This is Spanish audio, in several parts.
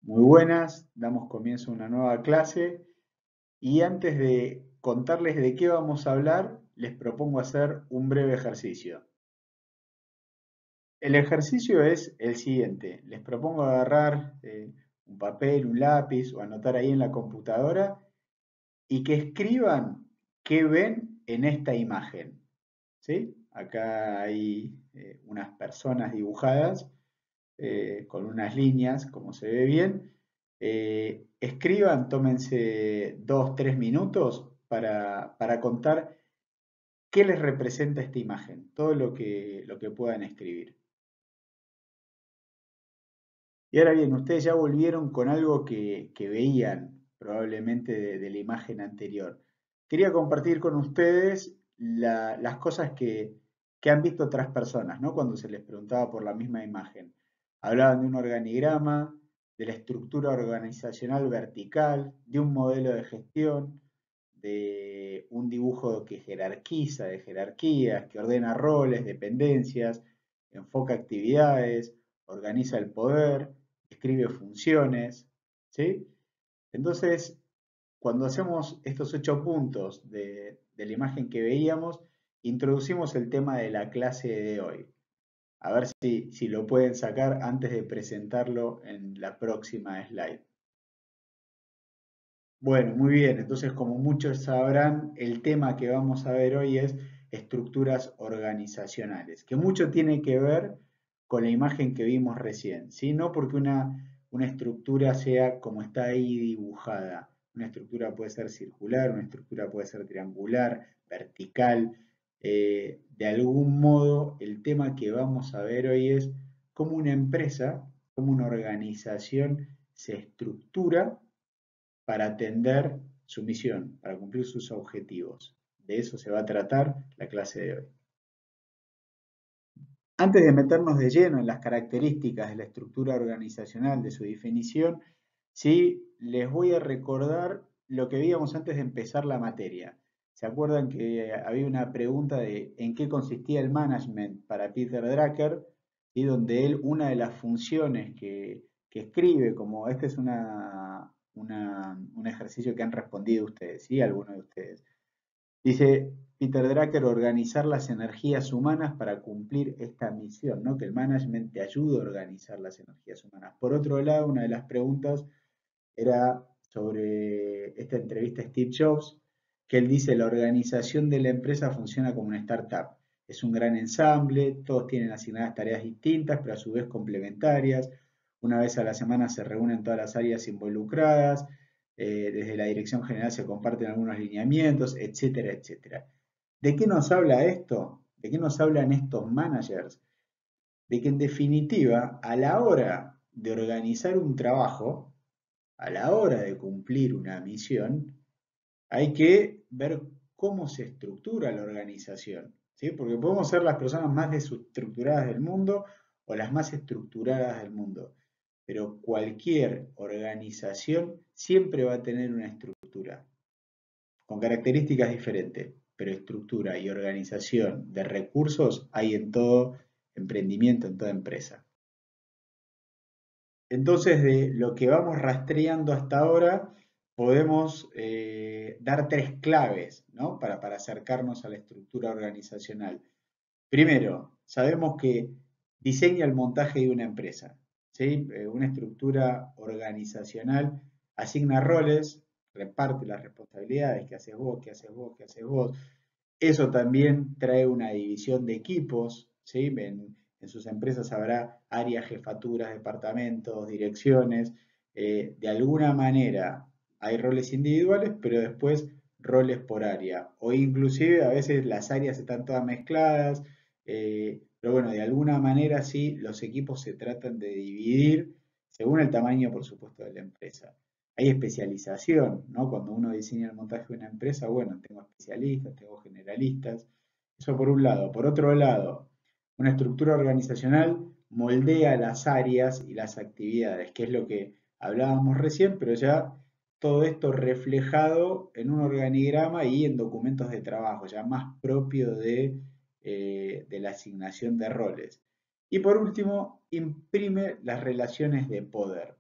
Muy buenas, damos comienzo a una nueva clase y antes de contarles de qué vamos a hablar, les propongo hacer un breve ejercicio. El ejercicio es el siguiente, les propongo agarrar un papel, un lápiz o anotar ahí en la computadora y que escriban qué ven en esta imagen. ¿Sí? Acá hay unas personas dibujadas con unas líneas, como se ve bien. Escriban, tómense 2, 3 minutos para contar qué les representa esta imagen, todo lo que puedan escribir. Y ahora bien, ustedes ya volvieron con algo que veían probablemente de la imagen anterior. Quería compartir con ustedes las cosas que han visto otras personas, ¿no? Cuando se les preguntaba por la misma imagen. Hablaban de un organigrama, de la estructura organizacional vertical, de un modelo de gestión, de un dibujo que jerarquiza, de jerarquías, que ordena roles, dependencias, enfoca actividades, organiza el poder, escribe funciones, ¿sí? Entonces, cuando hacemos estos 8 puntos de la imagen que veíamos, introducimos el tema de la clase de hoy. A ver si lo pueden sacar antes de presentarlo en la próxima slide. Bueno, muy bien. Entonces, como muchos sabrán, el tema que vamos a ver hoy es estructuras organizacionales, que mucho tiene que ver con la imagen que vimos recién, ¿sí? No porque una estructura sea como está ahí dibujada. Una estructura puede ser circular, una estructura puede ser triangular, vertical. De algún modo, el tema que vamos a ver hoy es cómo una empresa, cómo una organización se estructura para atender su misión, para cumplir sus objetivos. De eso se va a tratar la clase de hoy. Antes de meternos de lleno en las características de la estructura organizacional, de su definición, sí les voy a recordar lo que veíamos antes de empezar la materia. ¿Se acuerdan que había una pregunta de en qué consistía el management para Peter Drucker? Y donde él, una de las funciones que escribe, como este es un ejercicio que han respondido ustedes, ¿sí? Algunos de ustedes. Dice Peter Drucker, organizar las energías humanas para cumplir esta misión, ¿no? Que el management te ayude a organizar las energías humanas. Por otro lado, una de las preguntas era sobre esta entrevista a Steve Jobs, que él dice, la organización de la empresa funciona como una startup. Es un gran ensamble, todos tienen asignadas tareas distintas, pero a su vez complementarias. Una vez a la semana se reúnen todas las áreas involucradas, desde la dirección general se comparten algunos lineamientos, etcétera, etcétera. ¿De qué nos habla esto? ¿De qué nos hablan estos managers? De que en definitiva, a la hora de organizar un trabajo, a la hora de cumplir una misión, hay que ver cómo se estructura la organización, ¿sí? Porque podemos ser las personas más desestructuradas del mundo o las más estructuradas del mundo, pero cualquier organización siempre va a tener una estructura, con características diferentes, pero estructura y organización de recursos hay en todo emprendimiento, en toda empresa. Entonces, de lo que vamos rastreando hasta ahora, podemos dar 3 claves, ¿no? Para acercarnos a la estructura organizacional. Primero, sabemos que diseña el montaje de una empresa, ¿sí? Una estructura organizacional asigna roles, reparte las responsabilidades, qué haces vos, qué haces vos, qué haces vos. Eso también trae una división de equipos, ¿sí? En sus empresas habrá áreas, jefaturas, departamentos, direcciones. De alguna manera hay roles individuales, pero después roles por área. O inclusive a veces las áreas están todas mezcladas. Pero bueno, de alguna manera sí, los equipos se tratan de dividir según el tamaño, por supuesto, de la empresa. Hay especialización, ¿no? Cuando uno diseña el montaje de una empresa, bueno, tengo especialistas, tengo generalistas, eso por un lado. Por otro lado, una estructura organizacional moldea las áreas y las actividades, que es lo que hablábamos recién, pero ya todo esto reflejado en un organigrama y en documentos de trabajo, ya más propio de la asignación de roles. Y por último, imprime las relaciones de poder.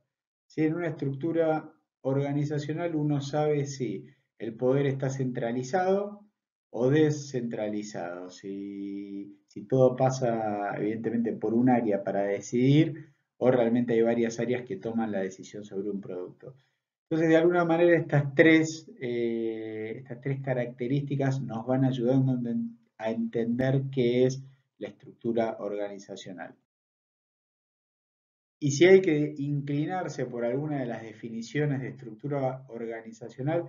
¿sí? En una estructura organizacional uno sabe si el poder está centralizado o descentralizado, si todo pasa evidentemente por un área para decidir o realmente hay varias áreas que toman la decisión sobre un producto. Entonces, de alguna manera, estas tres características nos van ayudando a entender qué es la estructura organizacional. Y si hay que inclinarse por alguna de las definiciones de estructura organizacional,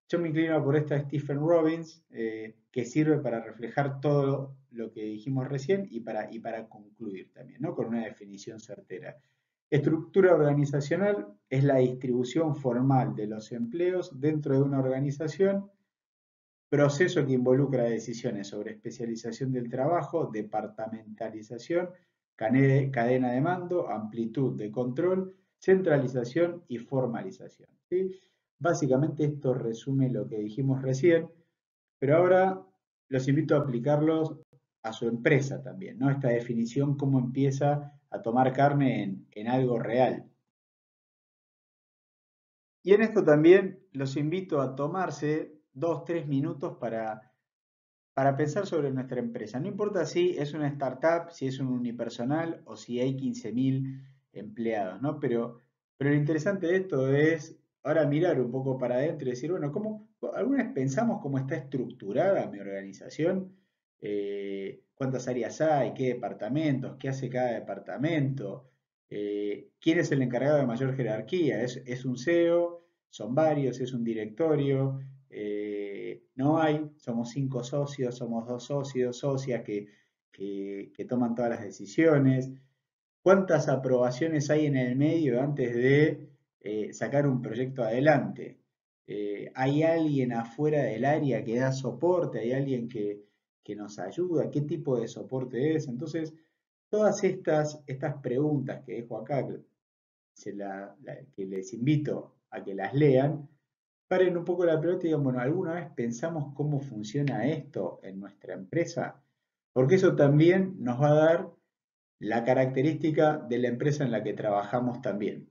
yo me inclino por esta de Stephen Robbins, que sirve para reflejar todo lo que dijimos recién y para concluir también, ¿no? Con una definición certera. Estructura organizacional es la distribución formal de los empleos dentro de una organización, proceso que involucra decisiones sobre especialización del trabajo, departamentalización, cadena de mando, amplitud de control, centralización y formalización, ¿sí? Básicamente esto resume lo que dijimos recién, pero ahora los invito a aplicarlos a su empresa también, ¿no? Esta definición, cómo empieza a tomar carne en algo real. Y en esto también los invito a tomarse 2, 3 minutos para pensar sobre nuestra empresa. No importa si es una startup, si es un unipersonal o si hay 15.000 empleados, ¿no? Pero lo interesante de esto es ahora mirar un poco para adentro y decir, bueno, ¿alguna vez pensamos cómo está estructurada mi organización? ¿Cuántas áreas hay? ¿Qué departamentos? ¿Qué hace cada departamento? ¿Quién es el encargado de mayor jerarquía? ¿Es un CEO? ¿Son varios? ¿Es un directorio? No hay, somos 5 socios, somos 2 socios, socias que toman todas las decisiones. ¿Cuántas aprobaciones hay en el medio antes de sacar un proyecto adelante? ¿Hay alguien afuera del área que da soporte? ¿Hay alguien que nos ayuda? ¿Qué tipo de soporte es? Entonces, todas estas preguntas que dejo acá, que les invito a que las lean, paren un poco la pelota y digan, bueno, ¿alguna vez pensamos cómo funciona esto en nuestra empresa? Porque eso también nos va a dar la característica de la empresa en la que trabajamos también.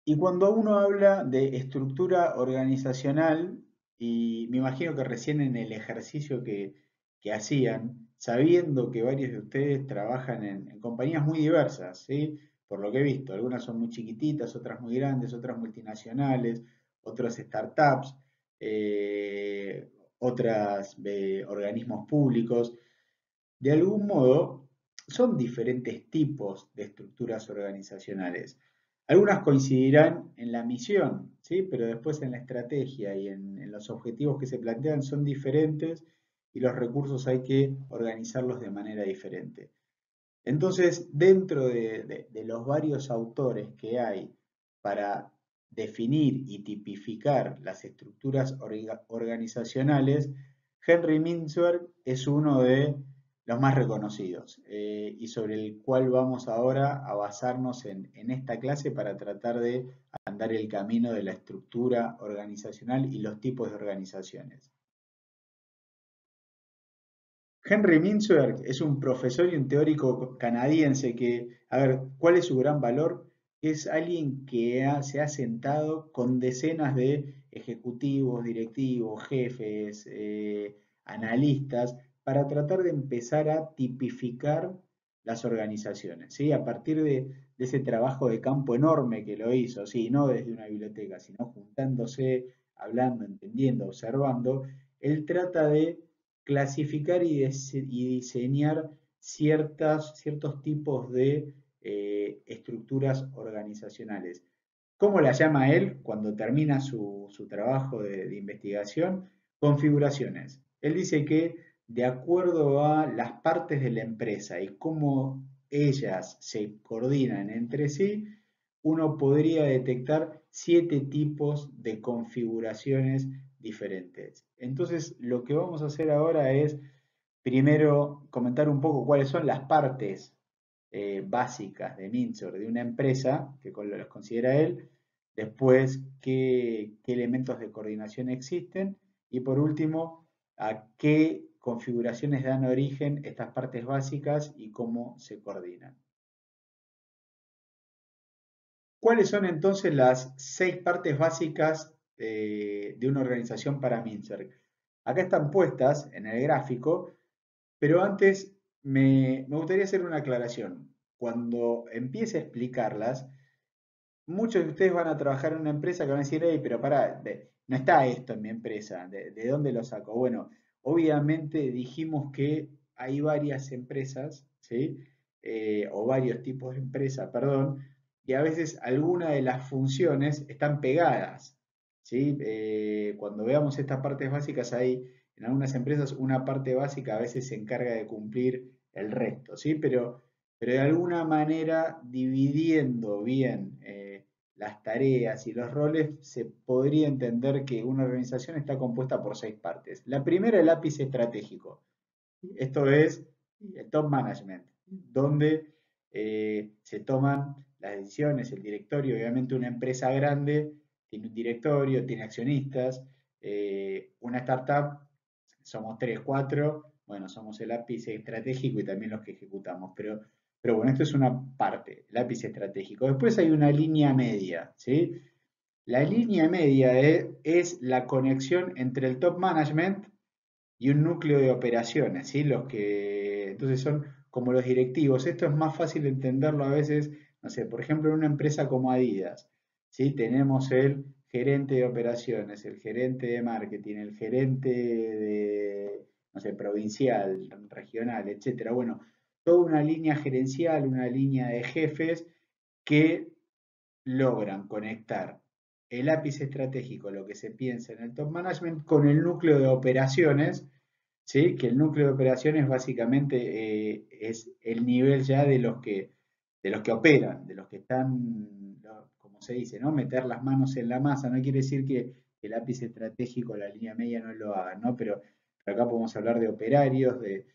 Y cuando uno habla de estructura organizacional, y me imagino que recién en el ejercicio que hacían, sabiendo que varios de ustedes trabajan en compañías muy diversas, ¿sí? Por lo que he visto, algunas son muy chiquititas, otras muy grandes, otras multinacionales, otras startups, otras organismos públicos. De algún modo, son diferentes tipos de estructuras organizacionales. Algunas coincidirán en la misión, ¿sí? Pero después en la estrategia y en los objetivos que se plantean son diferentes y los recursos hay que organizarlos de manera diferente. Entonces, dentro de los varios autores que hay para definir y tipificar las estructuras organizacionales, Henry Mintzberg es uno de los más reconocidos y sobre el cual vamos ahora a basarnos en esta clase para tratar de andar el camino de la estructura organizacional y los tipos de organizaciones. Henry Mintzberg es un profesor y un teórico canadiense que, a ver, ¿cuál es su gran valor? Es alguien que se ha sentado con decenas de ejecutivos, directivos, jefes, analistas, para tratar de empezar a tipificar las organizaciones, ¿sí? A partir de ese trabajo de campo enorme que lo hizo, ¿sí? No desde una biblioteca, sino juntándose, hablando, entendiendo, observando, él trata de clasificar y diseñar ciertos tipos de estructuras organizacionales. ¿Cómo la llama él cuando termina su trabajo de investigación? Configuraciones. Él dice que de acuerdo a las partes de la empresa y cómo ellas se coordinan entre sí, uno podría detectar 7 tipos de configuraciones diferentes. Entonces, lo que vamos a hacer ahora es primero comentar un poco cuáles son las partes básicas de Mintzberg de una empresa, que los considera él, después qué elementos de coordinación existen y por último, a qué configuraciones dan origen estas partes básicas y cómo se coordinan. ¿Cuáles son entonces las 6 partes básicas de una organización para Mincer? Acá están puestas en el gráfico, pero antes me gustaría hacer una aclaración. Cuando empiece a explicarlas, muchos de ustedes van a trabajar en una empresa que van a decir, hey, pero pará, no está esto en mi empresa, ¿de dónde lo saco? Bueno, obviamente dijimos que hay varias empresas, ¿sí? O varios tipos de empresas, perdón, y a veces algunas de las funciones están pegadas, ¿sí? Cuando veamos estas partes básicas, hay en algunas empresas una parte básica a veces se encarga de cumplir el resto, ¿sí? Pero de alguna manera dividiendo bien las tareas y los roles, se podría entender que una organización está compuesta por 6 partes. La primera, el lápiz estratégico. Esto es el top management, donde se toman las decisiones, el directorio. Obviamente una empresa grande tiene un directorio, tiene accionistas. Una startup, somos 3, 4, bueno, somos el lápiz estratégico y también los que ejecutamos. Pero bueno, esto es una parte, lápiz estratégico. Después hay una línea media, ¿sí? La línea media es la conexión entre el top management y un núcleo de operaciones, ¿sí? Los que entonces son como los directivos. Esto es más fácil de entenderlo a veces, no sé, por ejemplo, en una empresa como Adidas, ¿sí? Tenemos el gerente de operaciones, el gerente de marketing, el gerente de, no sé, provincial, regional, etcétera. Bueno, toda una línea gerencial, una línea de jefes que logran conectar el lápiz estratégico, lo que se piensa en el top management, con el núcleo de operaciones, ¿sí? Que el núcleo de operaciones básicamente es el nivel ya de los que operan, de los que están, como se dice, ¿no? Meter las manos en la masa. No quiere decir que el lápiz estratégico, la línea media no lo hagan, ¿no? Pero acá podemos hablar de operarios, de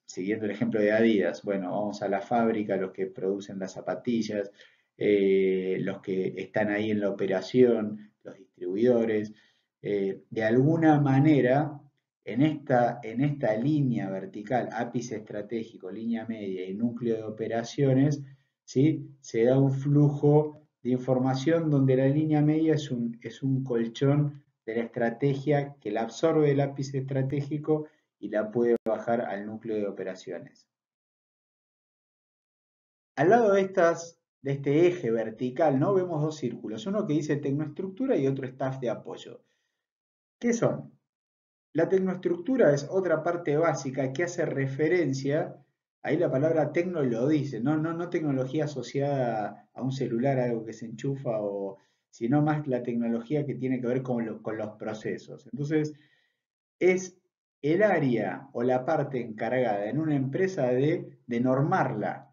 siguiendo el ejemplo de Adidas, bueno, vamos a la fábrica, los que producen las zapatillas, los que están ahí en la operación, los distribuidores. De alguna manera, en esta línea vertical, ápice estratégico, línea media y núcleo de operaciones, ¿sí? Se da un flujo de información donde la línea media es un colchón de la estrategia que la absorbe el ápice estratégico y la puede bajar al núcleo de operaciones. Al lado de este eje vertical, ¿no? Vemos dos círculos, uno que dice tecnoestructura y otro staff de apoyo. ¿Qué son? La tecnoestructura es otra parte básica que hace referencia, ahí la palabra tecno lo dice, no tecnología asociada a un celular, algo que se enchufa, sino más la tecnología que tiene que ver con los procesos. Entonces, es el área o la parte encargada en una empresa de normarla,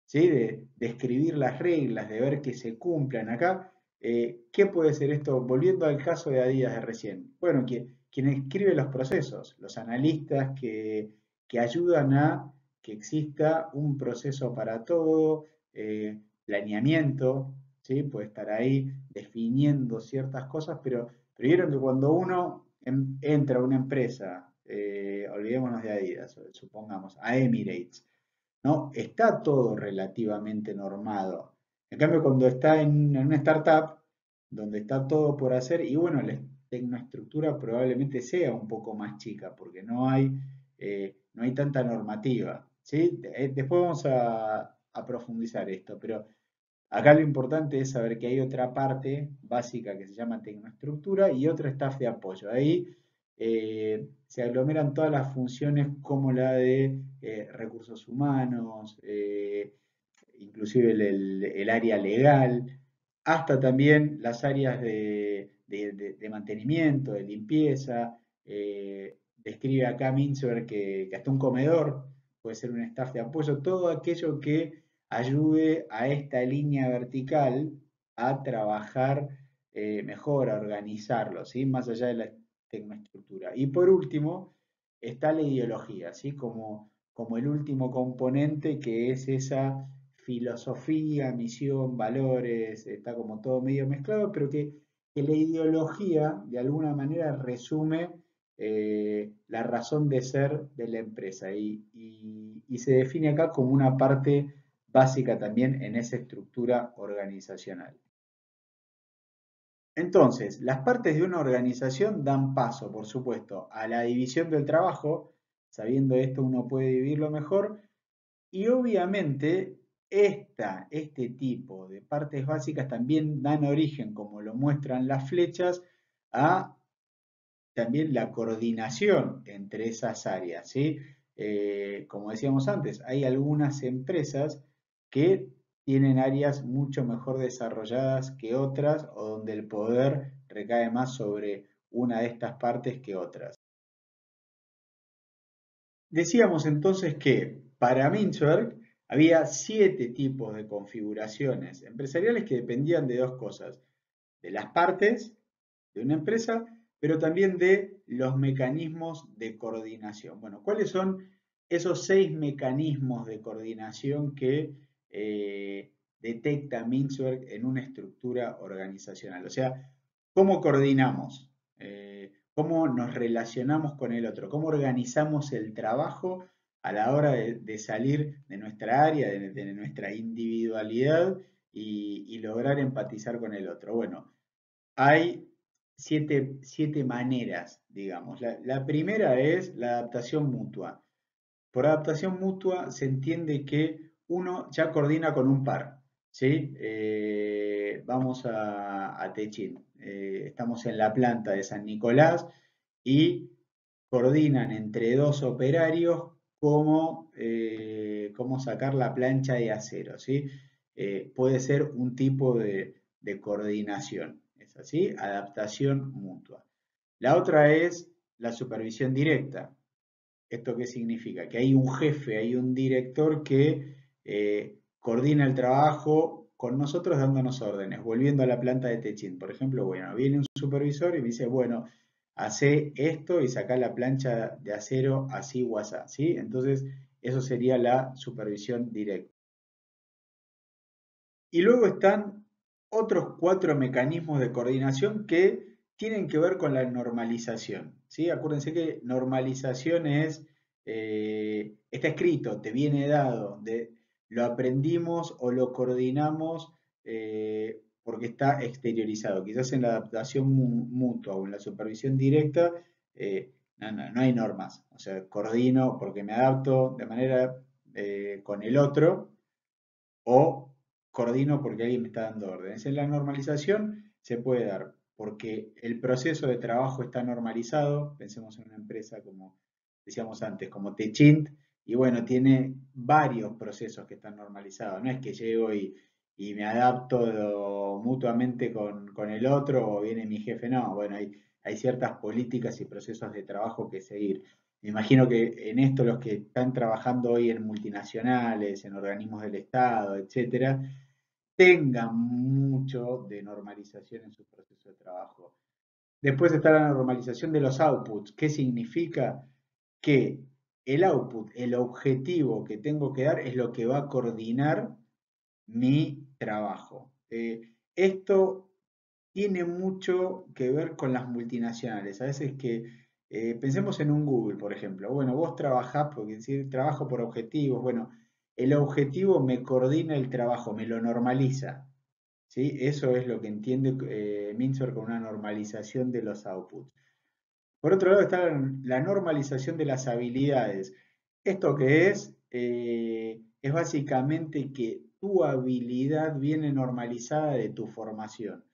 ¿sí? De escribir las reglas, de ver que se cumplan. Acá, ¿qué puede ser esto? Volviendo al caso de Adidas de recién. Bueno, quien escribe los procesos, los analistas que ayudan a que exista un proceso para todo, planeamiento, ¿sí? Puede estar ahí definiendo ciertas cosas, pero vieron que cuando uno entra a una empresa, olvidémonos de Adidas, supongamos, a Emirates, ¿no? Está todo relativamente normado. En cambio, cuando está en una startup, donde está todo por hacer, y bueno, la tecnoestructura probablemente sea un poco más chica, porque no hay tanta normativa, ¿sí? Después vamos a profundizar esto, pero acá lo importante es saber que hay otra parte básica que se llama tecnoestructura y otro staff de apoyo. Ahí se aglomeran todas las funciones como la de recursos humanos, inclusive el área legal, hasta también las áreas de mantenimiento, de limpieza. Describe acá Mintzberg que hasta un comedor puede ser un staff de apoyo, todo aquello que ayude a esta línea vertical a trabajar mejor, a organizarlo, ¿sí? Más allá de la tecnoestructura. Y por último, está la ideología, ¿sí? Como el último componente que es esa filosofía, misión, valores, está como todo medio mezclado, pero que la ideología de alguna manera resume la razón de ser de la empresa y se define acá como una parte básica también en esa estructura organizacional. Entonces, las partes de una organización dan paso, por supuesto, a la división del trabajo. Sabiendo esto, uno puede vivirlo mejor. Y obviamente, este tipo de partes básicas también dan origen, como lo muestran las flechas, a también la coordinación entre esas áreas, ¿sí? Como decíamos antes, hay algunas empresas que tienen áreas mucho mejor desarrolladas que otras o donde el poder recae más sobre una de estas partes que otras. Decíamos entonces que para Mintzberg había 7 tipos de configuraciones empresariales que dependían de dos cosas, de las partes de una empresa, pero también de los mecanismos de coordinación. Bueno, ¿cuáles son esos 6 mecanismos de coordinación que detecta Mintzberg en una estructura organizacional? O sea, ¿cómo coordinamos? ¿Cómo nos relacionamos con el otro? ¿Cómo organizamos el trabajo a la hora de salir de nuestra área, de nuestra individualidad y lograr empatizar con el otro? Bueno, hay 7 maneras, digamos. La primera es la adaptación mutua. Por adaptación mutua se entiende que uno ya coordina con un par, ¿sí? Vamos a Techín. Estamos en la planta de San Nicolás y coordinan entre dos operarios cómo sacar la plancha de acero, ¿sí? Puede ser un tipo de coordinación, ¿es así? Adaptación mutua. La otra es la supervisión directa. ¿Esto qué significa? Que hay un jefe, hay un director que coordina el trabajo con nosotros dándonos órdenes. Volviendo a la planta de Techín, por ejemplo, bueno, viene un supervisor y me dice, bueno, hace esto y saca la plancha de acero así o así, ¿sí? Entonces, eso sería la supervisión directa. Y luego están otros 4 mecanismos de coordinación que tienen que ver con la normalización, ¿sí? Acuérdense que normalización está escrito, te viene dado, lo aprendimos o lo coordinamos porque está exteriorizado. Quizás en la adaptación mutua o en la supervisión directa no hay normas. O sea, coordino porque me adapto de manera con el otro o coordino porque alguien me está dando órdenes. En la normalización se puede dar porque el proceso de trabajo está normalizado. Pensemos en una empresa como decíamos antes, como Techint, y bueno, tiene varios procesos que están normalizados. No es que llego y me adapto mutuamente con el otro o viene mi jefe, no. Bueno, hay ciertas políticas y procesos de trabajo que seguir. Me imagino que en esto los que están trabajando hoy en multinacionales, en organismos del Estado, etcétera, tengan mucho de normalización en su proceso de trabajo. Después está la normalización de los outputs. ¿Qué significa? Que el output, el objetivo que tengo que dar es lo que va a coordinar mi trabajo. Esto tiene mucho que ver con las multinacionales. A veces que pensemos en un Google, por ejemplo. Bueno, vos trabajás, porque decir trabajo por objetivos. Bueno, el objetivo me coordina el trabajo, me lo normaliza. ¿Sí? Eso es lo que entiende Mintzberg con una normalización de los outputs. Por otro lado está la normalización de las habilidades. ¿Esto qué es? Es básicamente que tu habilidad viene normalizada de tu formación.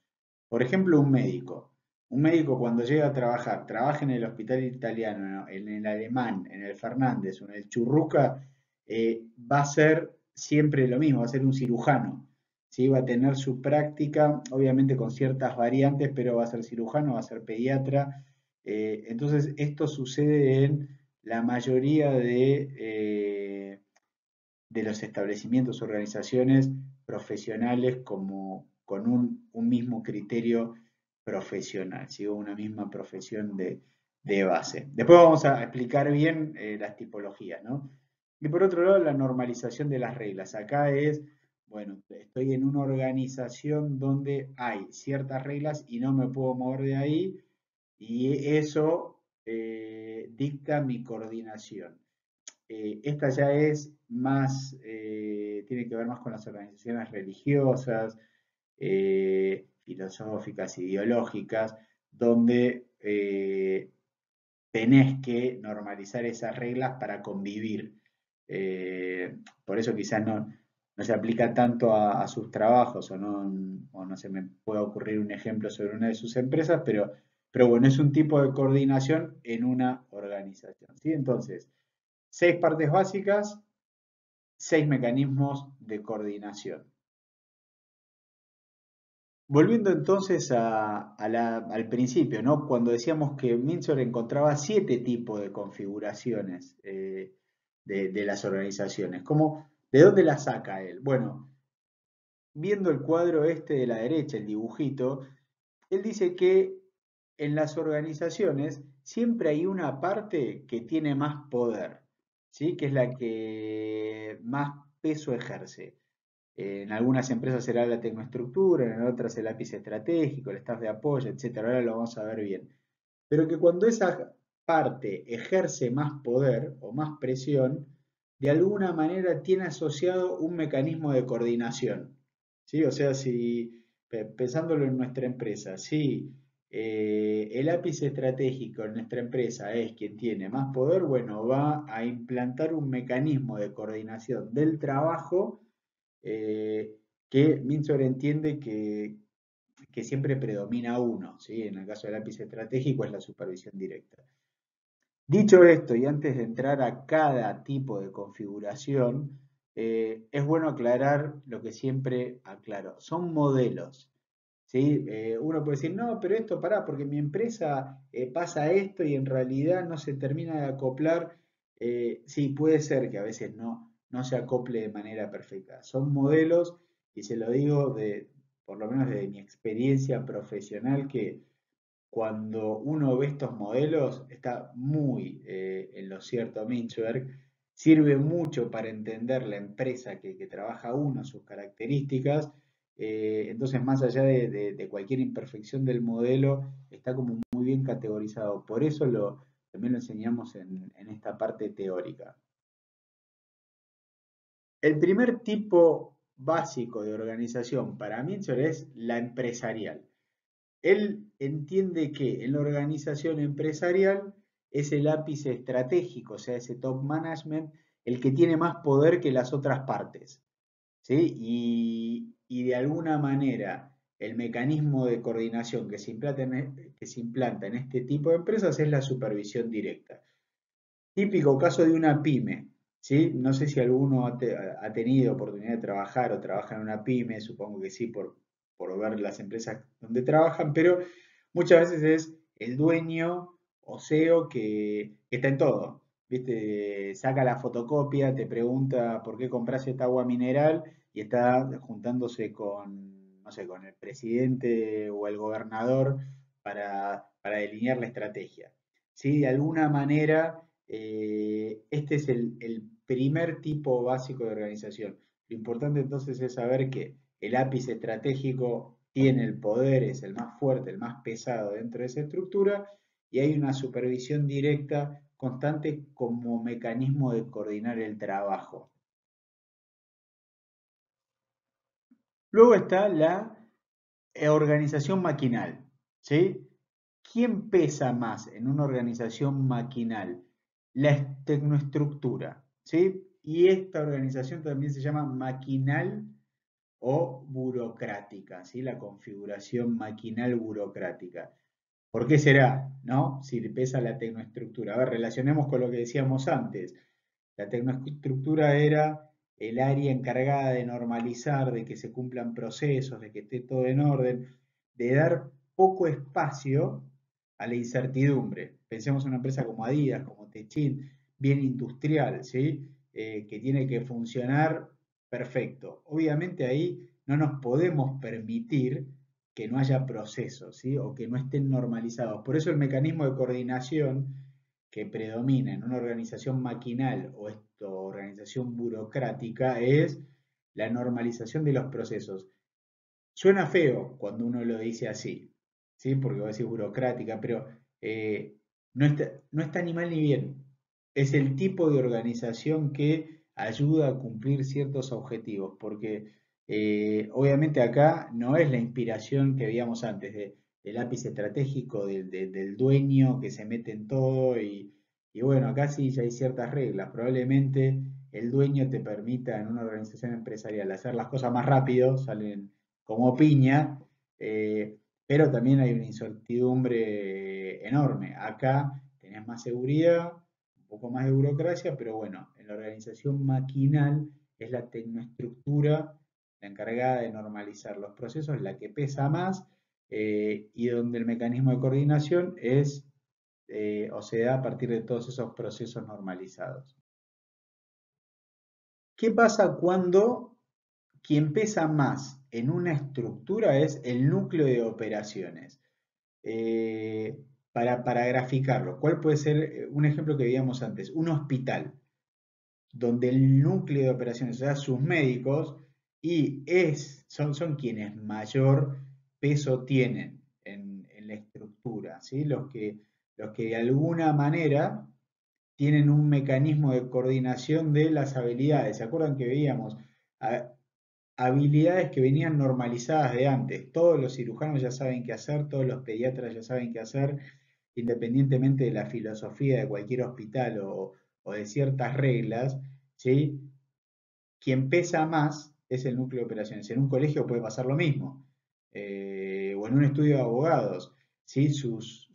Por ejemplo, un médico. Un médico cuando llega a trabajar, trabaja en el hospital italiano, ¿no? En el alemán, en el Fernández o en el Churruca, va a ser siempre lo mismo, va a ser un cirujano. ¿Sí? Va a tener su práctica, obviamente con ciertas variantes, pero va a ser cirujano, va a ser pediatra. Entonces, esto sucede en la mayoría de los establecimientos, organizaciones profesionales como con un mismo criterio profesional, ¿sí? Una misma profesión de base. Después vamos a explicar bien las tipologías, ¿no? Y por otro lado, la normalización de las reglas. Acá es, bueno, estoy en una organización donde hay ciertas reglas y no me puedo mover de ahí y eso dicta mi coordinación. esta ya es más, tiene que ver más con las organizaciones religiosas, filosóficas, ideológicas, donde tenés que normalizar esas reglas para convivir. Por eso quizás no se aplica tanto a sus trabajos o no se me puede ocurrir un ejemplo sobre una de sus empresas, pero bueno, es un tipo de coordinación en una organización. ¿Sí? Entonces, 6 partes básicas, 6 mecanismos de coordinación. Volviendo entonces al principio, ¿no? Cuando decíamos que Mintzor encontraba 7 tipos de configuraciones de las organizaciones. ¿De dónde las saca él? Bueno, viendo el cuadro este de la derecha, el dibujito, él dice que en las organizaciones siempre hay una parte que tiene más poder, ¿sí? Que es la que más peso ejerce. En algunas empresas será la tecnoestructura, en otras el lápiz estratégico, el staff de apoyo, etcétera. Ahora lo vamos a ver bien. Pero que cuando esa parte ejerce más poder o más presión, de alguna manera tiene asociado un mecanismo de coordinación. ¿Sí? O sea, si pensándolo en nuestra empresa, si el lápiz estratégico en nuestra empresa es quien tiene más poder, bueno, va a implantar un mecanismo de coordinación del trabajo que Mintzor entiende que siempre predomina uno, ¿sí? En el caso del lápiz estratégico es la supervisión directa. Dicho esto, y antes de entrar a cada tipo de configuración, es bueno aclarar lo que siempre aclaro. Son modelos. ¿Sí? Uno puede decir, no, pero esto pará, porque en mi empresa pasa esto y en realidad no se termina de acoplar. Sí, puede ser que a veces no se acople de manera perfecta. Son modelos, y se lo digo por lo menos desde mi experiencia profesional, que cuando uno ve estos modelos, está muy en lo cierto Mintzberg, sirve mucho para entender la empresa que trabaja uno, sus características. Entonces, más allá de cualquier imperfección del modelo, está como muy bien categorizado. Por eso también lo enseñamos en esta parte teórica. El primer tipo básico de organización para Mintzberg es la empresarial. Él entiende que en la organización empresarial es el ápice estratégico, o sea, ese top management, el que tiene más poder que las otras partes. ¿Sí? Y de alguna manera el mecanismo de coordinación que se implanta en este tipo de empresas es la supervisión directa. Típico caso de una pyme, ¿sí? No sé si alguno ha tenido oportunidad de trabajar o trabaja en una pyme, supongo que sí por ver las empresas donde trabajan, pero muchas veces es el dueño o CEO que está en todo, ¿viste? Saca la fotocopia, te pregunta por qué compras esta agua mineral y está juntándose con, no sé, con el presidente o el gobernador para delinear la estrategia. ¿Sí? De alguna manera este es el primer tipo básico de organización. Lo importante entonces es saber que el ápice estratégico tiene el poder, es el más fuerte, el más pesado dentro de esa estructura y hay una supervisión directa constante como mecanismo de coordinar el trabajo. Luego está la organización maquinal, ¿sí? ¿Quién pesa más en una organización maquinal? La tecnoestructura, ¿sí? Y esta organización también se llama maquinal o burocrática, ¿sí? La configuración maquinal burocrática. ¿Por qué será, no? Si le pesa la tecnoestructura. A ver, relacionemos con lo que decíamos antes. La tecnoestructura era el área encargada de normalizar, de que se cumplan procesos, de que esté todo en orden, de dar poco espacio a la incertidumbre. Pensemos en una empresa como Adidas, como Techin, bien industrial, ¿sí? Que tiene que funcionar perfecto. Obviamente ahí no nos podemos permitir que no haya procesos, ¿sí? O que no estén normalizados. Por eso el mecanismo de coordinación que predomina en una organización maquinal o organización burocrática es la normalización de los procesos. Suena feo cuando uno lo dice así, ¿sí? Porque va a decir burocrática, pero no está ni mal ni bien. es el tipo de organización que ayuda a cumplir ciertos objetivos, porque obviamente acá no es la inspiración que veíamos antes del lápiz estratégico del dueño que se mete en todo y bueno, acá sí ya hay ciertas reglas. Probablemente el dueño te permita en una organización empresarial hacer las cosas más rápido, salen como piña, pero también hay una incertidumbre enorme. Acá tenés más seguridad, un poco más de burocracia, pero bueno, en la organización maquinal es la tecnoestructura la encargada de normalizar los procesos, la que pesa más y donde el mecanismo de coordinación es o se da a partir de todos esos procesos normalizados. ¿Qué pasa cuando quien pesa más en una estructura es el núcleo de operaciones? Eh, para graficarlo, ¿cuál puede ser un ejemplo que veíamos antes? Un hospital, donde el núcleo de operaciones, o sea, sus médicos, son quienes mayor peso tienen en la estructura, ¿sí? Los que de alguna manera tienen un mecanismo de coordinación de las habilidades. ¿Se acuerdan que veíamos habilidades que venían normalizadas de antes? Todos los cirujanos ya saben qué hacer, todos los pediatras ya saben qué hacer, independientemente de la filosofía de cualquier hospital o de ciertas reglas, ¿sí? Quien pesa más es el núcleo de operaciones. En un colegio puede pasar lo mismo, o en un estudio de abogados, ¿sí? Sus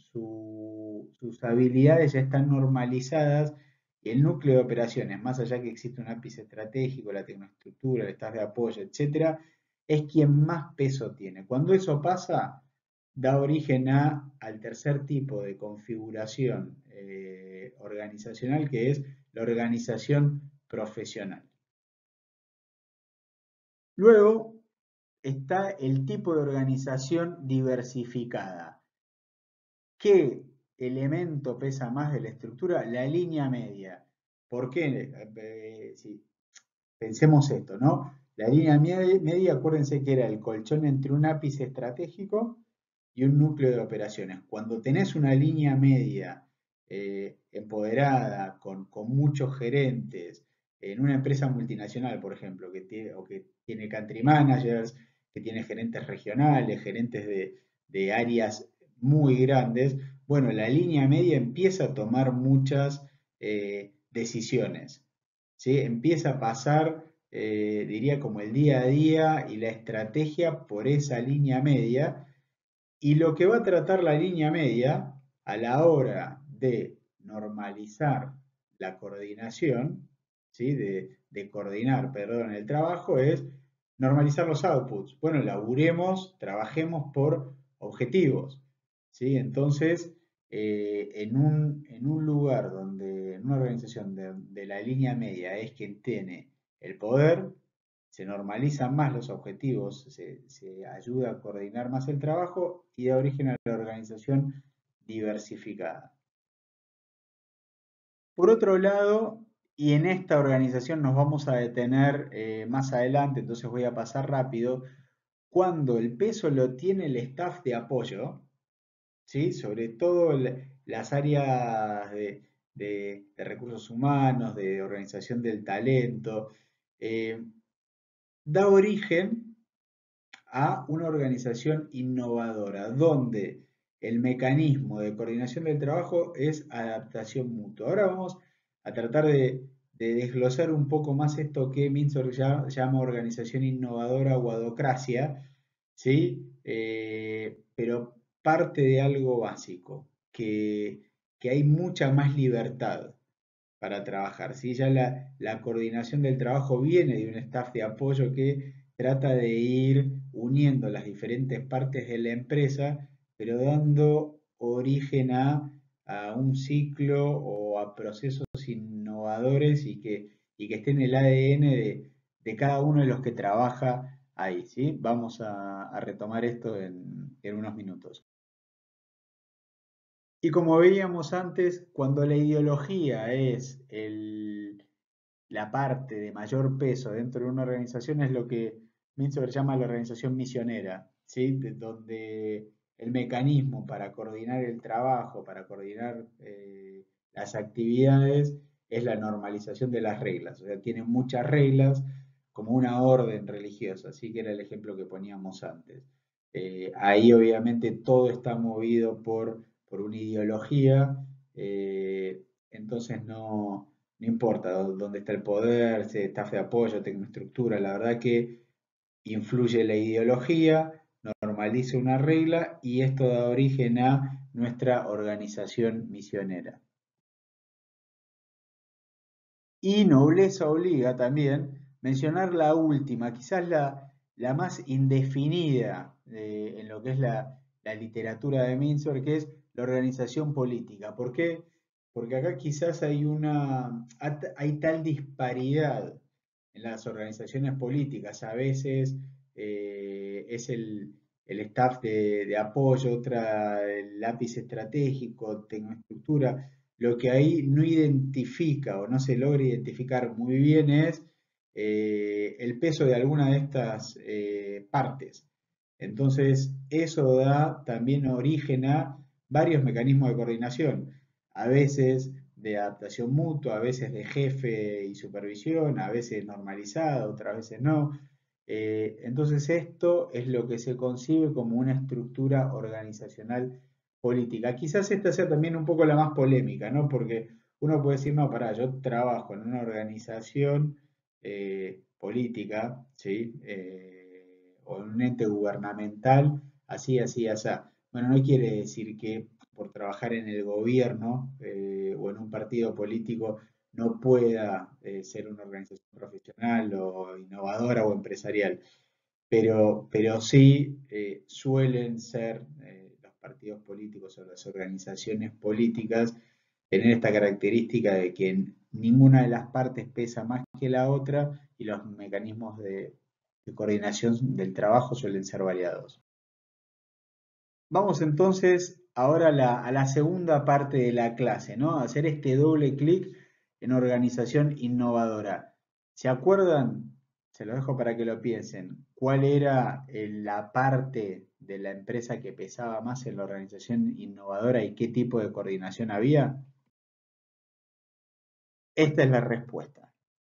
habilidades ya están normalizadas y el núcleo de operaciones, más allá que existe un ápice estratégico, la tecnoestructura, el staff de apoyo, etcétera, es quien más peso tiene. Cuando eso pasa, da origen al tercer tipo de configuración organizacional, que es la organización profesional. Luego está el tipo de organización diversificada. ¿Qué elemento pesa más de la estructura? La línea media. ¿Por qué? Si pensemos esto, ¿no? La línea media, acuérdense que era el colchón entre un ápice estratégico y un núcleo de operaciones. Cuando tenés una línea media empoderada, con muchos gerentes, en una empresa multinacional, por ejemplo, que tiene country managers, que tiene gerentes regionales, gerentes de áreas muy grandes, bueno, la línea media empieza a tomar muchas decisiones, ¿sí? Empieza a pasar, diría, como el día a día y la estrategia por esa línea media. Y lo que va a tratar la línea media a la hora de normalizar la coordinación, ¿sí? de coordinar, perdón, el trabajo, es normalizar los outputs. Bueno, laburemos, trabajemos por objetivos, ¿sí? Entonces, en un lugar donde, en una organización de la línea media es quien tiene el poder, se normalizan más los objetivos, se ayuda a coordinar más el trabajo y da origen a la organización diversificada. Por otro lado, y en esta organización nos vamos a detener más adelante, entonces voy a pasar rápido, cuando el peso lo tiene el staff de apoyo, ¿sí? Sobre todo las áreas de recursos humanos, de organización del talento, eh, da origen a una organización innovadora, donde el mecanismo de coordinación del trabajo es adaptación mutua. Ahora vamos a tratar de desglosar un poco más esto que Mintzberg llama organización innovadora o adocracia, ¿sí? Pero parte de algo básico, que hay mucha más libertad para trabajar, ¿sí? Ya la coordinación del trabajo viene de un staff de apoyo que trata de ir uniendo las diferentes partes de la empresa, pero dando origen a un ciclo o a procesos innovadores y que esté en el ADN de cada uno de los que trabaja ahí, ¿sí? Vamos a retomar esto en unos minutos. Y como veíamos antes, cuando la ideología es la parte de mayor peso dentro de una organización, es lo que Mintzberg llama la organización misionera, ¿sí? Donde el mecanismo para coordinar el trabajo, para coordinar las actividades es la normalización de las reglas, o sea, tiene muchas reglas como una orden religiosa, así que era el ejemplo que poníamos antes. Ahí obviamente todo está movido por una ideología, entonces no importa dónde está el poder, si está de apoyo, tecnoestructura, la verdad que influye la ideología, normaliza una regla y esto da origen a nuestra organización misionera. Y nobleza obliga también mencionar la última, quizás la más indefinida en lo que es la literatura de Mintzberg, que es la organización política. ¿Por qué? Porque acá quizás hay tal disparidad en las organizaciones políticas. A veces es el staff de apoyo, otra el lápiz estratégico, tecnoestructura. Lo que ahí no identifica o no se logra identificar muy bien es el peso de alguna de estas partes. Entonces, eso da también origen a varios mecanismos de coordinación, a veces de adaptación mutua, a veces de jefe y supervisión, a veces normalizada, otras veces no. Entonces, esto es lo que se concibe como una estructura organizacional política. Quizás esta sea también un poco la más polémica, ¿no? Porque uno puede decir, no, pará, yo trabajo en una organización política, ¿sí? O en un ente gubernamental, así, así, así. Bueno, no quiere decir que por trabajar en el gobierno o en un partido político no pueda ser una organización profesional o innovadora o empresarial, pero sí suelen ser los partidos políticos o las organizaciones políticas tener esta característica de que ninguna de las partes pesa más que la otra y los mecanismos de coordinación del trabajo suelen ser variados. Vamos entonces ahora a la segunda parte de la clase, ¿no? Hacer este doble clic en organización innovadora. ¿Se acuerdan? Se lo dejo para que lo piensen. ¿Cuál era la parte de la empresa que pesaba más en la organización innovadora y qué tipo de coordinación había? Esta es la respuesta,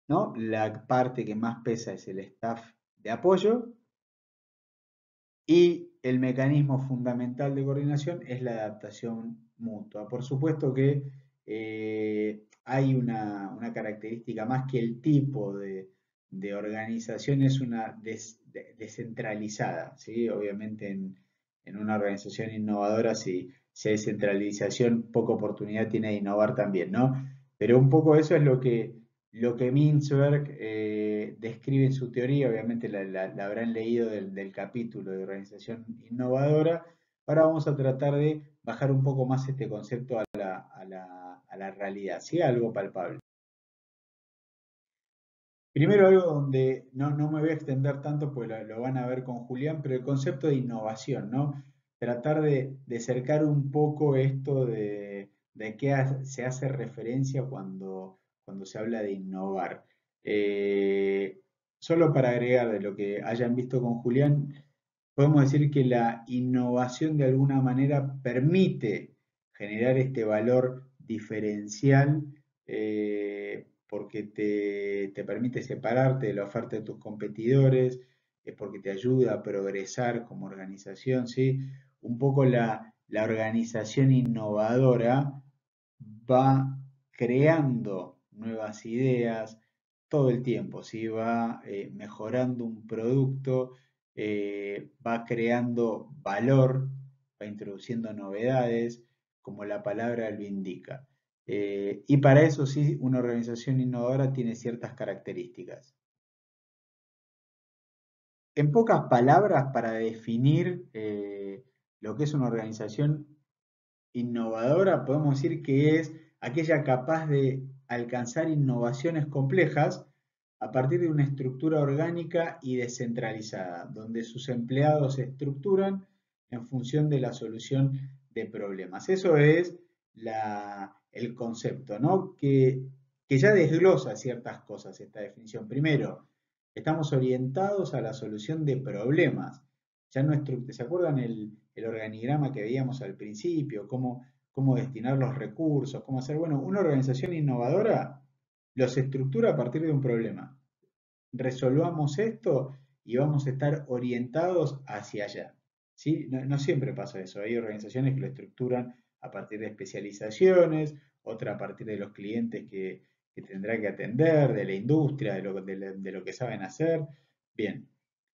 ¿no? La parte que más pesa es el staff de apoyo y el mecanismo fundamental de coordinación es la adaptación mutua. Por supuesto que hay una característica más que el tipo de organización es una descentralizada, ¿sí? Obviamente en una organización innovadora, si hay centralización, poca oportunidad tiene de innovar también, ¿no? Pero un poco eso es lo que Mintzberg describe en su teoría, obviamente la habrán leído del capítulo de organización innovadora. Ahora vamos a tratar de bajar un poco más este concepto a la realidad, ¿sí? Algo palpable. Primero algo donde no me voy a extender tanto, pues lo van a ver con Julián, pero el concepto de innovación, ¿no? Tratar de acercar un poco esto de qué se hace referencia cuando se habla de innovar. Solo para agregar de lo que hayan visto con Julián, podemos decir que la innovación de alguna manera permite generar este valor diferencial porque te permite separarte de la oferta de tus competidores, porque te ayuda a progresar como organización, ¿sí? Un poco la organización innovadora va creando nuevas ideas todo el tiempo, ¿sí? Va mejorando un producto, va creando valor, va introduciendo novedades, como la palabra lo indica. Y para eso sí, una organización innovadora tiene ciertas características. En pocas palabras, para definir lo que es una organización innovadora, podemos decir que es aquella capaz de alcanzar innovaciones complejas a partir de una estructura orgánica y descentralizada, donde sus empleados se estructuran en función de la solución de problemas. Eso es el concepto, ¿no? Que ya desglosa ciertas cosas esta definición. Primero, estamos orientados a la solución de problemas. Ya ¿se acuerdan el organigrama que veíamos al principio? Cómo cómo destinar los recursos, cómo hacer, bueno, una organización innovadora los estructura a partir de un problema. Resolvamos esto y vamos a estar orientados hacia allá. ¿Sí? No siempre pasa eso. Hay organizaciones que lo estructuran a partir de especializaciones, otra a partir de los clientes que tendrá que atender, de la industria, de lo que saben hacer. Bien.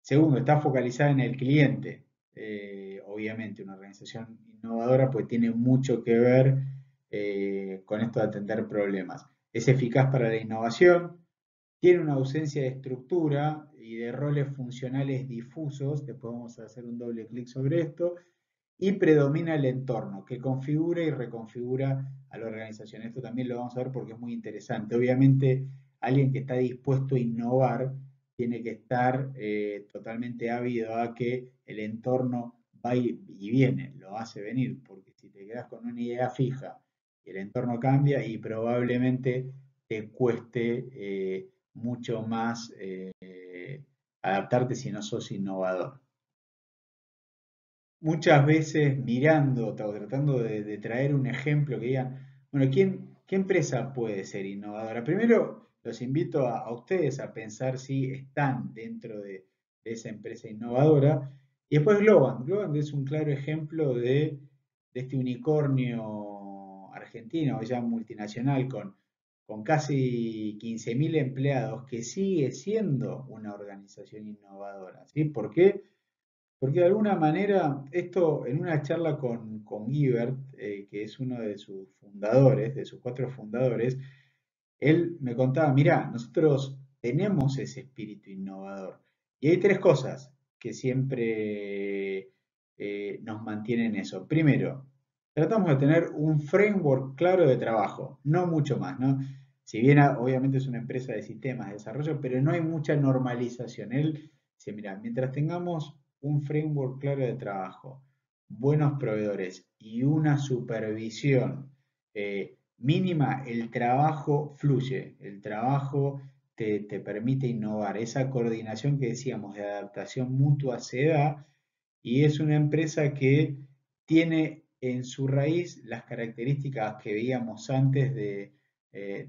Segundo, está focalizada en el cliente. Obviamente, una organización innovadora pues tiene mucho que ver con esto de atender problemas. Es eficaz para la innovación, tiene una ausencia de estructura y de roles funcionales difusos, después vamos a hacer un doble clic sobre esto, y predomina el entorno, que configura y reconfigura a la organización. Esto también lo vamos a ver porque es muy interesante. Obviamente, alguien que está dispuesto a innovar tiene que estar totalmente ávido a que el entorno va y viene, lo hace venir, porque si te quedas con una idea fija y el entorno cambia y probablemente te cueste mucho más adaptarte si no sos innovador. Muchas veces mirando o tratando de traer un ejemplo que digan, bueno, ¿qué empresa puede ser innovadora? Primero, los invito a ustedes a pensar si están dentro de esa empresa innovadora. Y después Globant. Globant es un claro ejemplo de este unicornio argentino, ya multinacional, con casi 15.000 empleados, que sigue siendo una organización innovadora. ¿Sí? ¿Por qué? Porque de alguna manera, esto en una charla con Guibert, que es uno de sus fundadores, de sus 4 fundadores, él me contaba, mirá, nosotros tenemos ese espíritu innovador. Y hay 3 cosas que siempre nos mantienen eso. Primero, tratamos de tener un framework claro de trabajo, no mucho más, ¿no? Si bien obviamente es una empresa de sistemas de desarrollo, pero no hay mucha normalización. Él dice, mira, mientras tengamos un framework claro de trabajo, buenos proveedores y una supervisión mínima, el trabajo fluye, el trabajo te permite innovar. Esa coordinación que decíamos de adaptación mutua se da y es una empresa que tiene en su raíz las características que veíamos antes de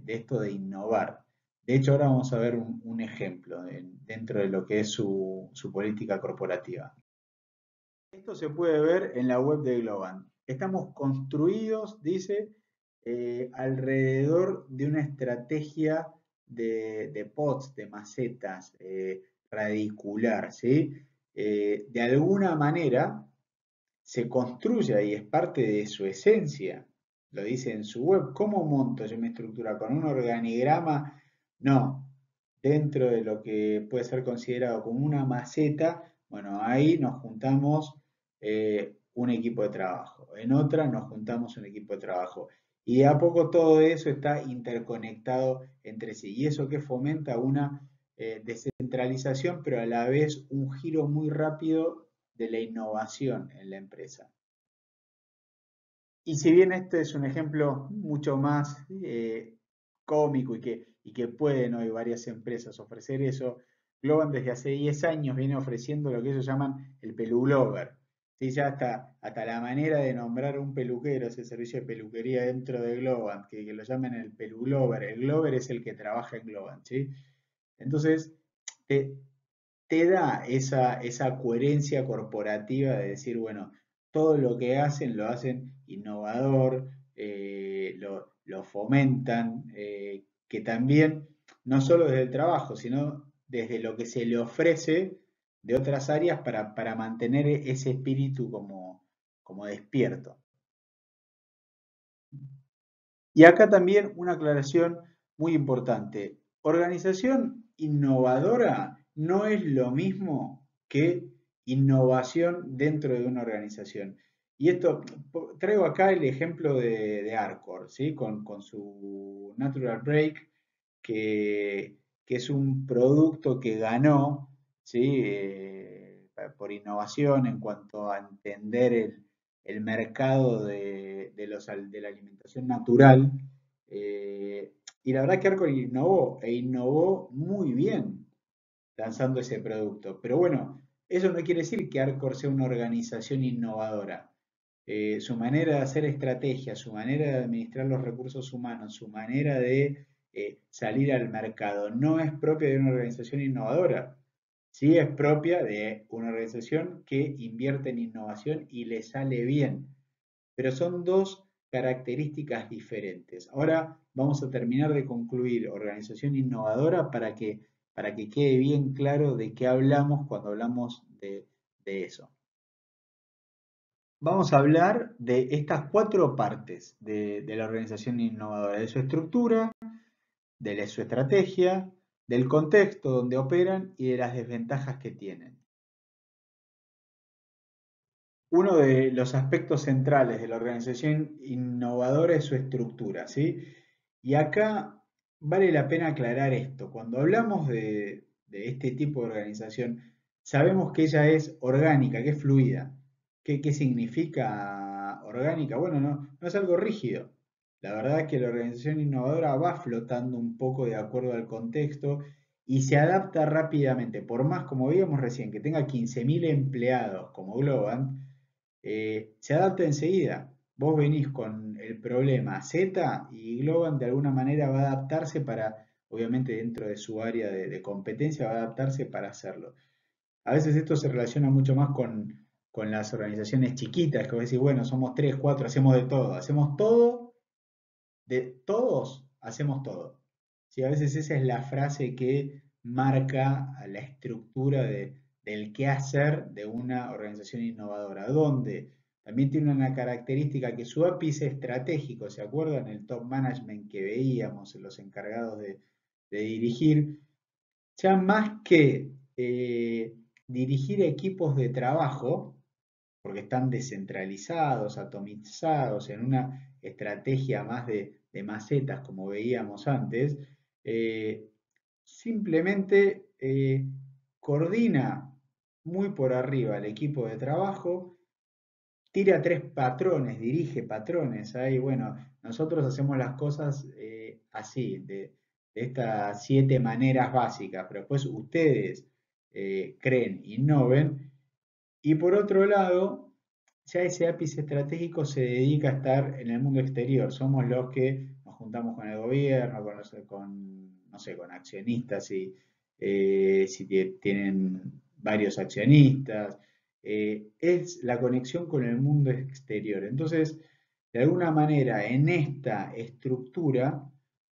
esto de innovar. De hecho, ahora vamos a ver un ejemplo dentro de lo que es su política corporativa. Esto se puede ver en la web de Globant. Estamos construidos, dice, alrededor de una estrategia de pots, de macetas, radicular, ¿sí? De alguna manera se construye y es parte de su esencia. Lo dice en su web. ¿Cómo monto yo mi estructura? ¿Con un organigrama? No. Dentro de lo que puede ser considerado como una maceta, bueno, ahí nos juntamos un equipo de trabajo. En otra nos juntamos un equipo de trabajo. Y de a poco todo eso está interconectado entre sí. Y eso que fomenta una descentralización, pero a la vez un giro muy rápido de la innovación en la empresa. Y si bien este es un ejemplo mucho más cómico y que pueden hoy varias empresas ofrecer eso, Globan desde hace 10 años viene ofreciendo lo que ellos llaman el peluglover. ¿Sí? Ya hasta la manera de nombrar un peluquero, ese servicio de peluquería dentro de Globant, que lo llaman el peluglover. El Glover es el que trabaja en Globant, ¿sí? Entonces, te, te da esa coherencia corporativa de decir, bueno, todo lo que hacen lo hacen innovador, lo fomentan, que también, no solo desde el trabajo, sino desde lo que se le ofrece de otras áreas para mantener ese espíritu como despierto. Y acá también una aclaración muy importante. Organización innovadora no es lo mismo que innovación dentro de una organización. Y esto, traigo acá el ejemplo de Arcor, ¿sí? Con su Natural Break, que es un producto que ganó, ¿sí? Por innovación en cuanto a entender el mercado de la alimentación natural. Y la verdad que Arcor innovó, e innovó muy bien lanzando ese producto. Pero bueno, eso no quiere decir que Arcor sea una organización innovadora. su manera de hacer estrategia, su manera de administrar los recursos humanos, su manera de salir al mercado, no es propia de una organización innovadora. Sí es propia de una organización que invierte en innovación y le sale bien, pero son dos características diferentes. Ahora vamos a terminar de concluir organización innovadora para que quede bien claro de qué hablamos cuando hablamos de eso. Vamos a hablar de estas cuatro partes de la organización innovadora, de su estructura, de su estrategia, del contexto donde operan y de las desventajas que tienen. Uno de los aspectos centrales de la organización innovadora es su estructura, ¿sí? Y acá vale la pena aclarar esto. Cuando hablamos de este tipo de organización, sabemos que ella es orgánica, que es fluida. ¿Qué significa orgánica? Bueno, no es algo rígido. La verdad es que la organización innovadora va flotando un poco de acuerdo al contexto y se adapta rápidamente. Por más, como veíamos recién, que tenga 15.000 empleados como Globant, se adapta enseguida. Vos venís con el problema Z y Globant de alguna manera va a adaptarse para, obviamente dentro de su área de competencia, va a adaptarse para hacerlo. A veces esto se relaciona mucho más con las organizaciones chiquitas, que vos decís, bueno, somos tres, cuatro, hacemos todo, de todos hacemos todo. Sí, a veces esa es la frase que marca la estructura del qué hacer de una organización innovadora, donde también tiene una característica que su ápice estratégico, ¿se acuerdan? El top management que veíamos, los encargados de dirigir, ya más que dirigir equipos de trabajo, porque están descentralizados, atomizados, en una estrategia más de macetas, como veíamos antes, eh, simplemente coordina muy por arriba el equipo de trabajo, tira tres patrones, dirige patrones. Ahí, bueno, nosotros hacemos las cosas así, de estas 7 maneras básicas, pero después ustedes creen, innoven. Y por otro lado, ya ese ápice estratégico se dedica a estar en el mundo exterior. Somos los que nos juntamos con el gobierno, no sé, con accionistas, si tienen varios accionistas. Es la conexión con el mundo exterior. Entonces, de alguna manera, en esta estructura,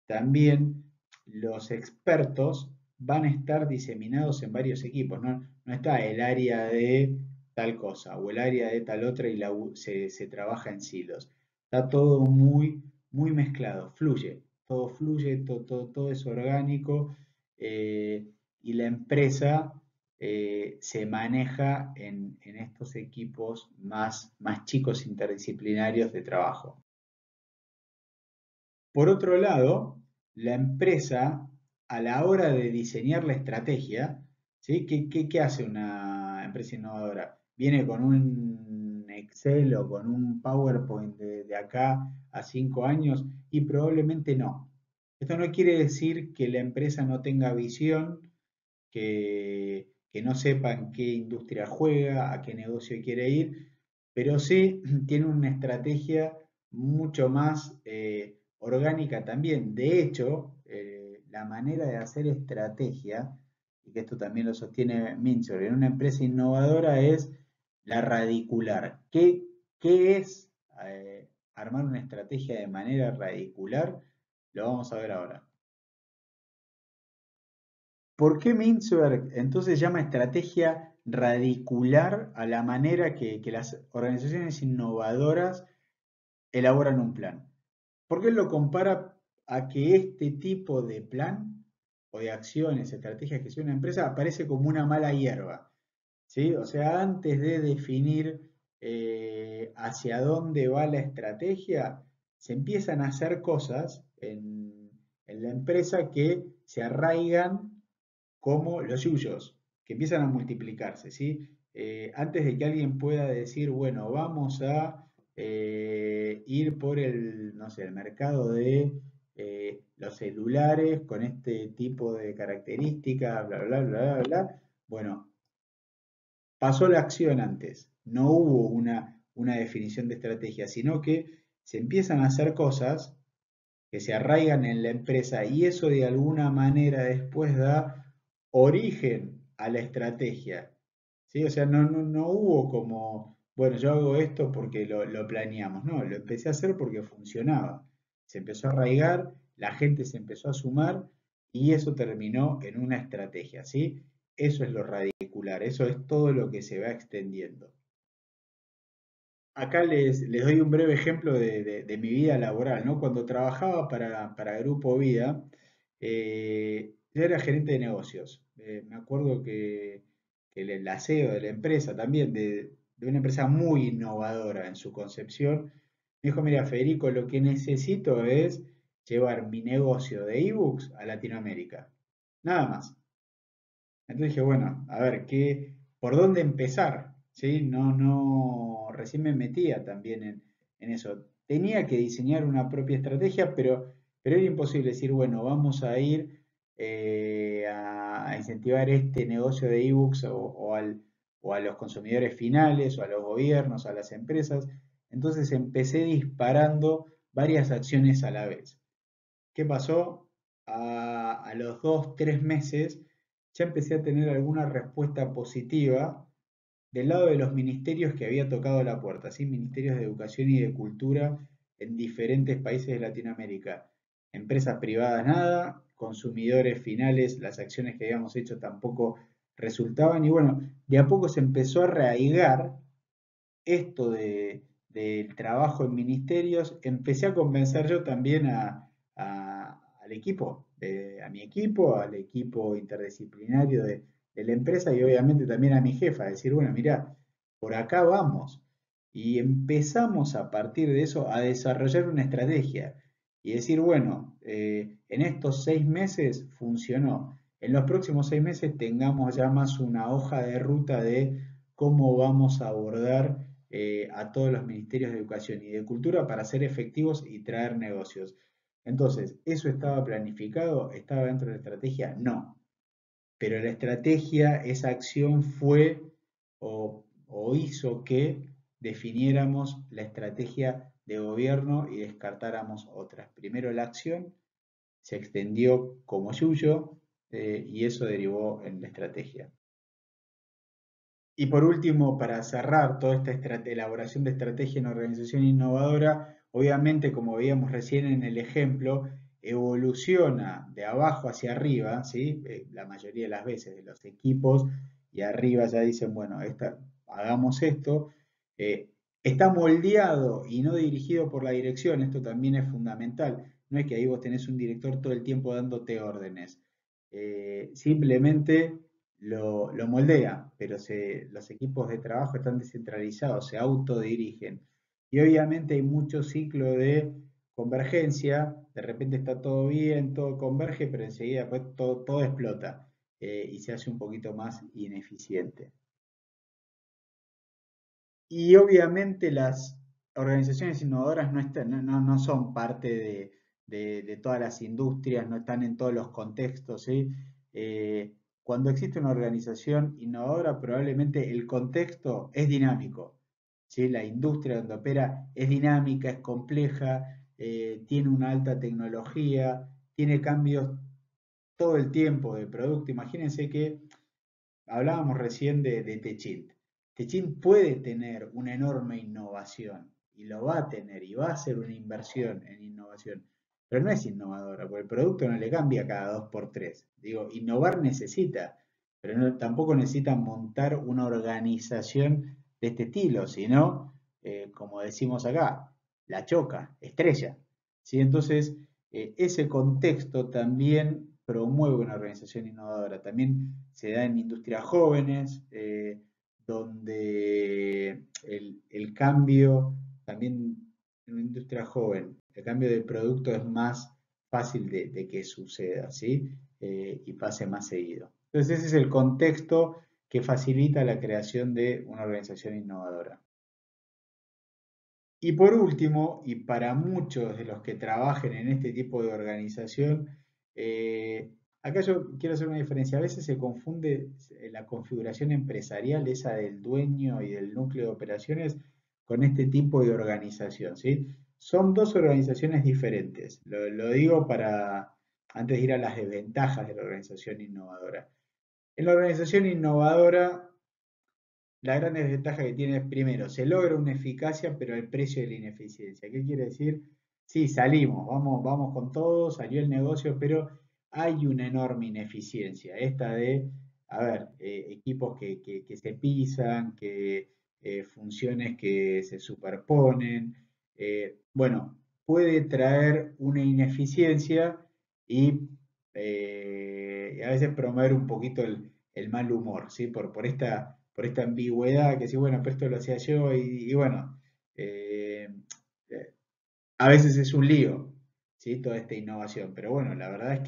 también los expertos van a estar diseminados en varios equipos. No está el área de tal cosa o el área de tal otra y se trabaja en silos. Está todo muy mezclado, fluye, todo es orgánico y la empresa se maneja en estos equipos más chicos interdisciplinarios de trabajo. Por otro lado, la empresa, a la hora de diseñar la estrategia, ¿sí? ¿Qué hace una empresa innovadora? Viene con un Excel o con un PowerPoint de acá a 5 años y probablemente no. Esto no quiere decir que la empresa no tenga visión, que no sepa en qué industria juega, a qué negocio quiere ir, pero sí tiene una estrategia mucho más orgánica también. De hecho, la manera de hacer estrategia, y que esto también lo sostiene Mincer, en una empresa innovadora es la radicular. ¿Qué es armar una estrategia de manera radicular? Lo vamos a ver ahora. ¿Por qué Mintzberg entonces llama estrategia radicular a la manera que las organizaciones innovadoras elaboran un plan? Porque él lo compara a que este tipo de plan o de acciones, estrategias que sigue una empresa aparece como una mala hierba, ¿sí? O sea, antes de definir hacia dónde va la estrategia, se empiezan a hacer cosas en la empresa que se arraigan como los yuyos, que empiezan a multiplicarse, ¿sí? Antes de que alguien pueda decir, bueno, vamos a ir por no sé, el mercado de los celulares con este tipo de características, bla, bla, bla, bla, bla. Bueno, pasó la acción antes, no hubo una definición de estrategia, sino que se empiezan a hacer cosas que se arraigan en la empresa y eso de alguna manera después da origen a la estrategia. ¿Sí? O sea, no hubo como, bueno, yo hago esto porque lo planeamos, no, lo empecé a hacer porque funcionaba. Se empezó a arraigar, la gente se empezó a sumar y eso terminó en una estrategia, ¿sí? Eso es lo radicular, eso es todo lo que se va extendiendo. Acá les doy un breve ejemplo de mi vida laboral, ¿no? Cuando trabajaba para Grupo Vida, yo era gerente de negocios. Me acuerdo que la CEO de la empresa también, de una empresa muy innovadora en su concepción, me dijo, mira, Federico, lo que necesito es llevar mi negocio de ebooks a Latinoamérica. Nada más. Entonces dije, bueno, a ver, ¿por dónde empezar? ¿Sí? Recién me metía también en eso. Tenía que diseñar una propia estrategia, pero era imposible decir, bueno, vamos a ir a incentivar este negocio de ebooks o a los consumidores finales, o a los gobiernos, a las empresas. Entonces empecé disparando varias acciones a la vez. ¿Qué pasó? A los 2, 3 meses ya empecé a tener alguna respuesta positiva del lado de los ministerios que había tocado la puerta, ¿sí? Ministerios de Educación y de Cultura en diferentes países de Latinoamérica. Empresas privadas nada, consumidores finales, las acciones que habíamos hecho tampoco resultaban y bueno, de a poco se empezó a arraigar esto del trabajo en ministerios, empecé a convencer yo también al equipo, a mi equipo, al equipo interdisciplinario de la empresa y obviamente también a mi jefa, a decir, bueno, mira, por acá vamos. Y empezamos a partir de eso a desarrollar una estrategia y decir, bueno, en estos 6 meses funcionó. En los próximos 6 meses tengamos ya más una hoja de ruta de cómo vamos a abordar a todos los ministerios de educación y de cultura para ser efectivos y traer negocios. Entonces, ¿eso estaba planificado? ¿Estaba dentro de la estrategia? No. Pero la estrategia, esa acción fue o hizo que definiéramos la estrategia de gobierno y descartáramos otras. Primero la acción se extendió como suyo y eso derivó en la estrategia. Y por último, para cerrar toda esta elaboración de estrategia en organización innovadora, obviamente, como veíamos recién en el ejemplo, evoluciona de abajo hacia arriba, ¿sí? La mayoría de las veces de los equipos, y arriba ya dicen, bueno, hagamos esto. Eh, Está moldeado y no dirigido por la dirección, esto también es fundamental. No es que ahí vos tenés un director todo el tiempo dándote órdenes. Simplemente lo moldea, pero los equipos de trabajo están descentralizados, se autodirigen. Y obviamente hay mucho ciclo de convergencia, de repente está todo bien, todo converge, pero enseguida pues, todo explota y se hace un poquito más ineficiente. Y obviamente las organizaciones innovadoras no son parte de todas las industrias, no están en todos los contextos, ¿sí? Cuando existe una organización innovadora, probablemente el contexto es dinámico, ¿sí? La industria donde opera es dinámica, es compleja, tiene una alta tecnología, tiene cambios todo el tiempo de producto. Imagínense que hablábamos recién de Techint. Techint puede tener una enorme innovación y lo va a tener y va a hacer una inversión en innovación, pero no es innovadora, porque el producto no le cambia cada 2 por 3. Digo, innovar necesita, pero tampoco necesita montar una organización de este estilo, sino, como decimos acá, la choca, estrella. ¿Sí? Entonces, ese contexto también promueve una organización innovadora. También se da en industrias jóvenes, donde el cambio, también en una industria joven, el cambio de producto es más fácil de que suceda, ¿sí? Y pase más seguido. Entonces ese es el contexto que facilita la creación de una organización innovadora. Y por último, y para muchos de los que trabajen en este tipo de organización, eh, acá yo quiero hacer una diferencia. A veces se confunde la configuración empresarial, esa del dueño y del núcleo de operaciones, con este tipo de organización, ¿sí? Son dos organizaciones diferentes. Lo digo para, antes de ir a las desventajas de la organización innovadora. En la organización innovadora, la gran desventaja que tiene es, primero, se logra una eficacia, pero al precio de la ineficiencia. ¿Qué quiere decir? Sí, salimos, vamos con todo, salió el negocio, pero hay una enorme ineficiencia. Esta de, a ver, equipos que se pisan, que funciones que se superponen. Bueno, puede traer una ineficiencia y a veces promover un poquito el mal humor, ¿sí? Por esta ambigüedad que sí, bueno, pero esto lo hacía yo y bueno, eh, eh, a veces es un lío, ¿sí? Toda esta innovación, pero bueno, la verdad es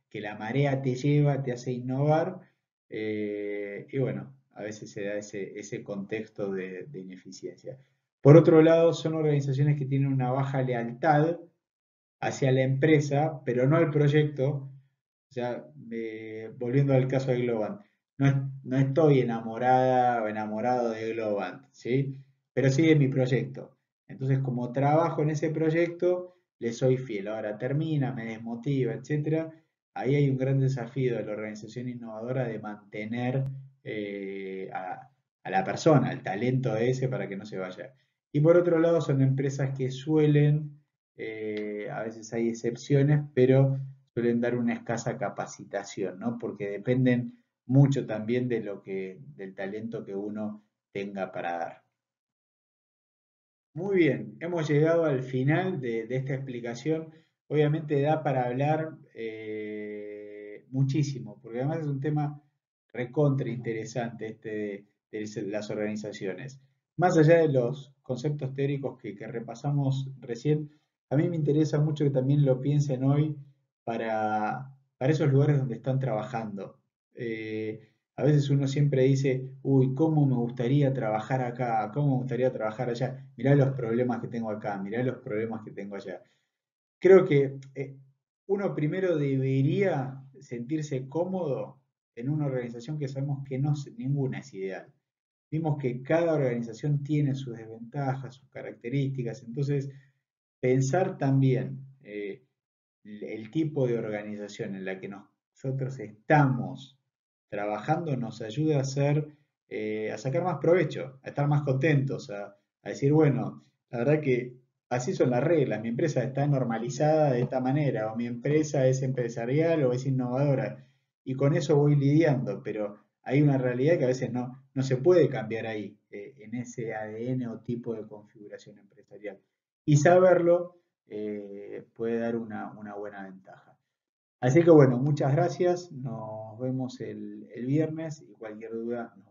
que la marea te lleva, te hace innovar y bueno, a veces se da ese contexto de ineficiencia. Por otro lado, son organizaciones que tienen una baja lealtad hacia la empresa, pero no al proyecto. O sea, volviendo al caso de Globant, no estoy enamorada o enamorado de Globant, ¿sí? Pero sí de mi proyecto. Entonces, como trabajo en ese proyecto, le soy fiel. Ahora termina, me desmotiva, etcétera. Ahí hay un gran desafío de la organización innovadora de mantener a la persona, al talento ese para que no se vaya. Y por otro lado, son empresas que suelen, a veces hay excepciones, pero suelen dar una escasa capacitación, ¿no? Porque dependen mucho también de del talento que uno tenga para dar. Muy bien, hemos llegado al final de esta explicación. Obviamente da para hablar muchísimo, porque además es un tema recontra interesante este de las organizaciones. Más allá de los conceptos teóricos que repasamos recién, a mí me interesa mucho que también lo piensen hoy para esos lugares donde están trabajando. A veces uno siempre dice, uy, ¿cómo me gustaría trabajar acá? ¿Cómo me gustaría trabajar allá? Mirá los problemas que tengo acá, mirá los problemas que tengo allá. Creo que uno primero debería sentirse cómodo en una organización que sabemos que ninguna es ideal. Vimos que cada organización tiene sus desventajas, sus características, entonces pensar también el tipo de organización en la que nosotros estamos trabajando nos ayuda a sacar más provecho, a estar más contentos, a decir, bueno, la verdad que así son las reglas, mi empresa está normalizada de esta manera, o mi empresa es empresarial o es innovadora, y con eso voy lidiando, pero hay una realidad que a veces no se puede cambiar ahí, en ese ADN o tipo de configuración empresarial. Y saberlo puede dar una buena ventaja. Así que bueno, muchas gracias, nos vemos el viernes y cualquier duda nos